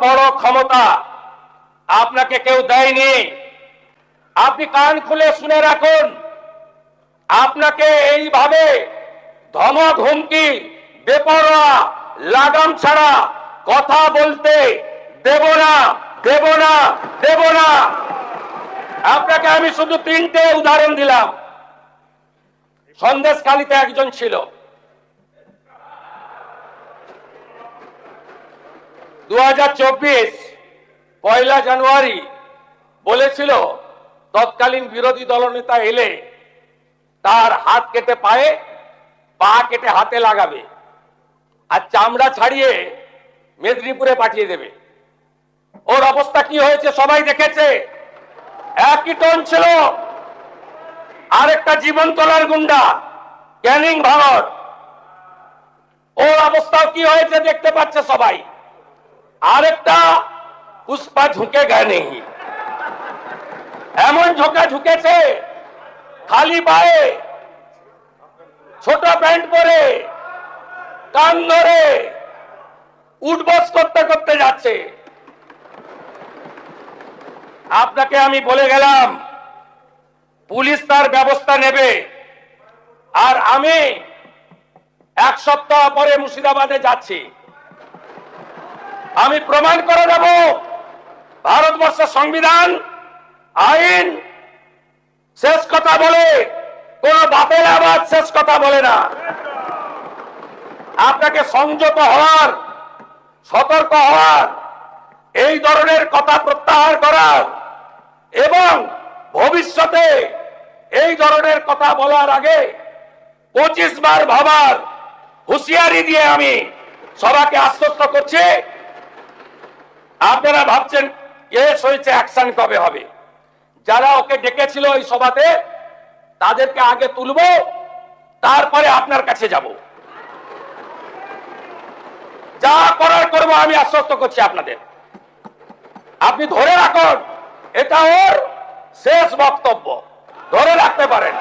বড় ক্ষমতা আপনাকে কেউ দেয়নি। আপনি কান খুলে শুনে রাখুন, আপনাকে এইভাবে ধমক হুমকি বেপরোয়া লাগাম ছাড়া কথা বলতে দেব না, দেব না, দেব না। আপনাকে আমি শুধু 3টে উদাহরণ দিলাম। সন্দেশখালীতে একজন ছিল, 2024 পয়লা জানুয়ারি বলেছিল তৎকালীন বিরোধী দলনেতা এলে তার হাত কেটে পায়ে, পা কেটে হাতে লাগাবে আর চামড়া ছাড়িয়ে মেদিনীপুরে পাঠিয়ে দেবে। ওর অবস্থা কি হয়েছে সবাই দেখেছে। একই টোন ছিল। আরেকটা জীবনতলার গুন্ডা ক্যানিং ভাঙর, ওর অবস্থা কি হয়েছে দেখতে পাচ্ছে সবাই। আরেকটা পুষ্পা ঝুঁকে গেনি, এমন ঝোঁকা ঝুঁকেছে খালি পায়ে, ছোট প্যান্ট পরে, কান ধরে উঠবস করতে করতে যাচ্ছে। আপনাকে আমি বলে গেলাম পুলিশ তার ব্যবস্থা নেবে। আর আমি 1 সপ্তাহ পরে মুর্শিদাবাদে যাচ্ছি। আমি প্রমাণ করে দেব ভারতবর্ষের সংবিধান আইন শেষ কথা বলে, কোন বাতিল আওয়াজ শেষ কথা বলে না। আপনাকে সংযত হওয়ার, সতর্ক হওয়ার, এই ধরনের কথা প্রত্যাহার করার এবং ভবিষ্যতে এই ধরনের কথা বলার আগে 25 বার ভাবার হুঁশিয়ারি দিয়ে আমি সবাইকে আশ্বস্ত করছি। আপনারা ভাবছেন কেস হয়েছে, অ্যাকশন কবে হবে? যারা ওকে ডেকেছিল এই সভাতে তাদেরকে আগে তুলবো, তারপরে আপনার কাছে যাব। যা করার করবো, আমি আশ্বস্ত করছি আপনাদের। আপনি ধরে রাখুন, এটা ওর শেষ বক্তব্য, ধরে রাখতে পারেন।